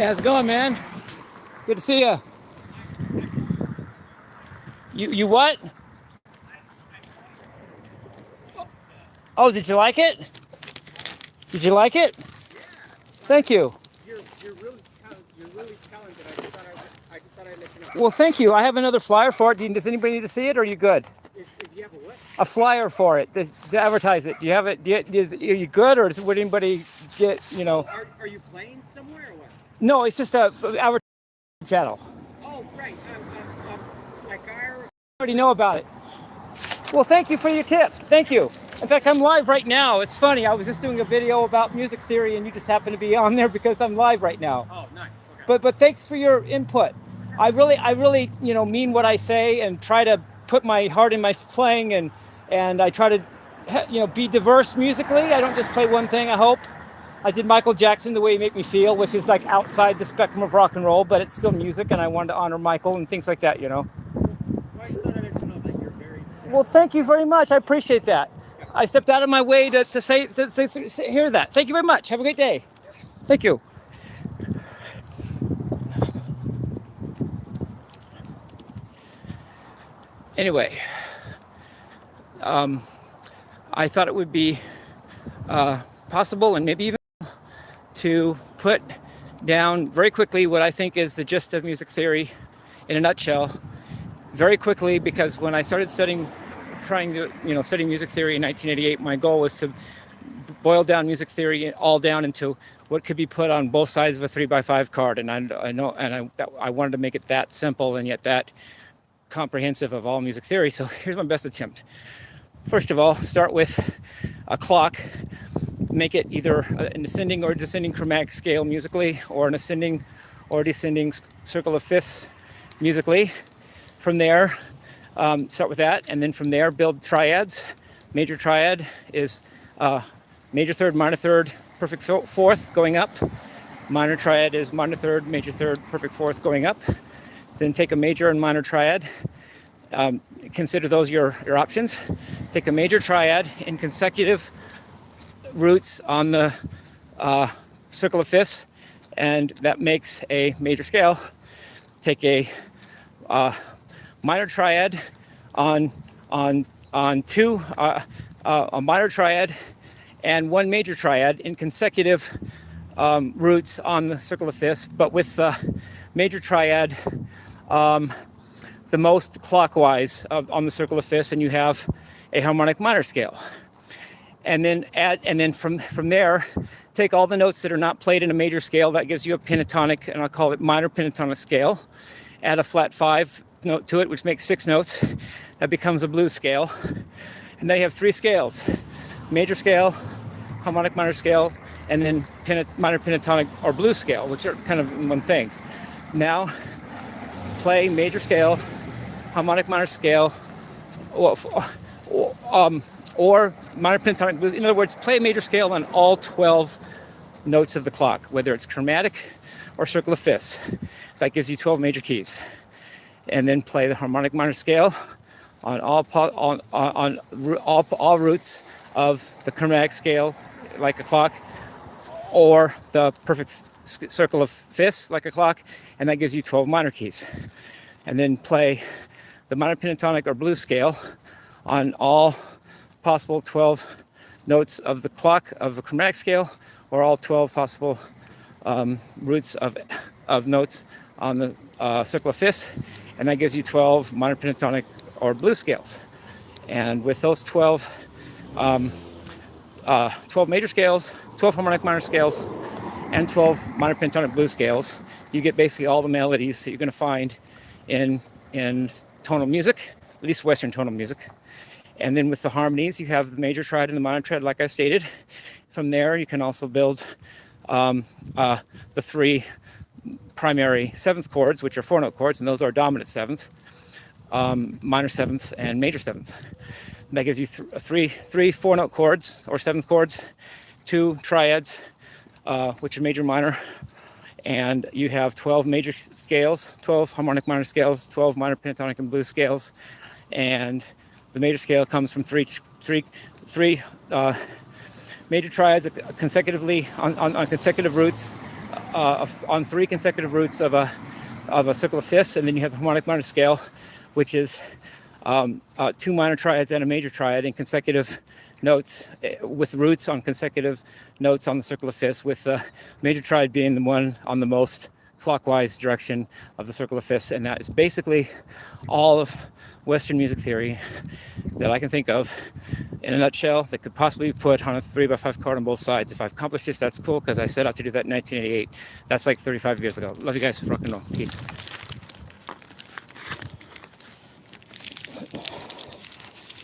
Hey, how's it going, man? Good to see you. You what? Oh, did you like it? Did you like it? Thank you. You're really talented. I just thought I'd let you know. Well, thank you. I have another flyer for it. Does anybody need to see it, or are you good? If you have a what? A flyer for it to advertise it. Do you have it? Are you good, or would anybody get? Are you playing somewhere or what? No, it's just a advertising channel. Oh, right. Like our. I already know about it. Well, thank you for your tip. Thank you. In fact, I'm live right now. It's funny. I was just doing a video about music theory, and you just happen to be on there because I'm live right now. Oh, nice. Okay. But thanks for your input. I really mean what I say and try to put my heart in my playing, and I try to be diverse musically. I don't just play one thing. I hope. I did Michael Jackson, The Way You Make Me Feel, which is like outside the spectrum of rock and roll, but it's still music, and I wanted to honor Michael and things like that. Well, I just thought I'd let you know that you're very talented. Well, thank you very much. I appreciate that. I stepped out of my way to hear that. Thank you very much. Have a great day. Thank you. Anyway, I thought it would be possible and maybe even to put down very quickly what I think is the gist of music theory in a nutshell. Very quickly, because when I started studying music theory in 1988, my goal was to boil down music theory all down into what could be put on both sides of a 3x5 card, and I wanted to make it that simple and yet that comprehensive of all music theory. So here's my best attempt. First of all, start with a clock. Make it either an ascending or descending chromatic scale musically, or an ascending or descending circle of fifths musically. From there, start with that, and then from there build triads. Major triad is major third, minor third, perfect fourth going up. Minor triad is minor third, major third, perfect fourth going up. Then take a major and minor triad. Consider those your options. Take a major triad in consecutive roots on the circle of fifths, and that makes a major scale. Take a minor triad on two a minor triad and one major triad in consecutive roots on the circle of fifths, but with the major triad the most clockwise on the circle of fifths, and you have a harmonic minor scale. And then from there, take all the notes that are not played in a major scale. That gives you a pentatonic, and I'll call it minor pentatonic scale. Add a flat 5 note to it, which makes 6 notes. That becomes a blues scale. And then you have 3 scales: major scale, harmonic minor scale, and then minor pentatonic or blues scale, which are kind of one thing. Now, play major scale, harmonic minor scale, or minor pentatonic blues. In other words, play a major scale on all 12 notes of the clock, whether it's chromatic or circle of fifths. That gives you 12 major keys. And then play the harmonic minor scale on all roots of the chromatic scale, like a clock, or the perfect circle of fifths, like a clock, and that gives you 12 minor keys. And then play the minor pentatonic or blues scale on all possible 12 notes of the clock of the chromatic scale, or all 12 possible roots of notes on the circle of fifths, and that gives you 12 minor pentatonic or blues scales. And with those 12 major scales, 12 harmonic minor scales, and 12 minor pentatonic blues scales, you get basically all the melodies that you're going to find in tonal music, at least Western tonal music. And then with the harmonies, you have the major triad and the minor triad, like I stated. From there, you can also build the 3 primary 7th chords, which are 4-note chords, and those are dominant 7th, minor 7th, and major 7th. And that gives you 3 4-note chords or 7th chords, 2 triads, which are major, minor, and you have 12 major scales, 12 harmonic minor scales, 12 minor pentatonic and blues scales, and the major scale comes from three major triads consecutively on consecutive roots on 3 consecutive roots of a circle of fifths, and then you have the harmonic minor scale, which is 2 minor triads and a major triad in consecutive notes, with roots on consecutive notes on the circle of fifths, with the major triad being the one on the most clockwise direction of the circle of fifths. And that is basically all of Western music theory that I can think of in a nutshell that could possibly be put on a 3x5 card on both sides. If I've accomplished this, that's cool, because I set out to do that in 1988. That's like 35 years ago. Love you guys. Rock and roll. Peace.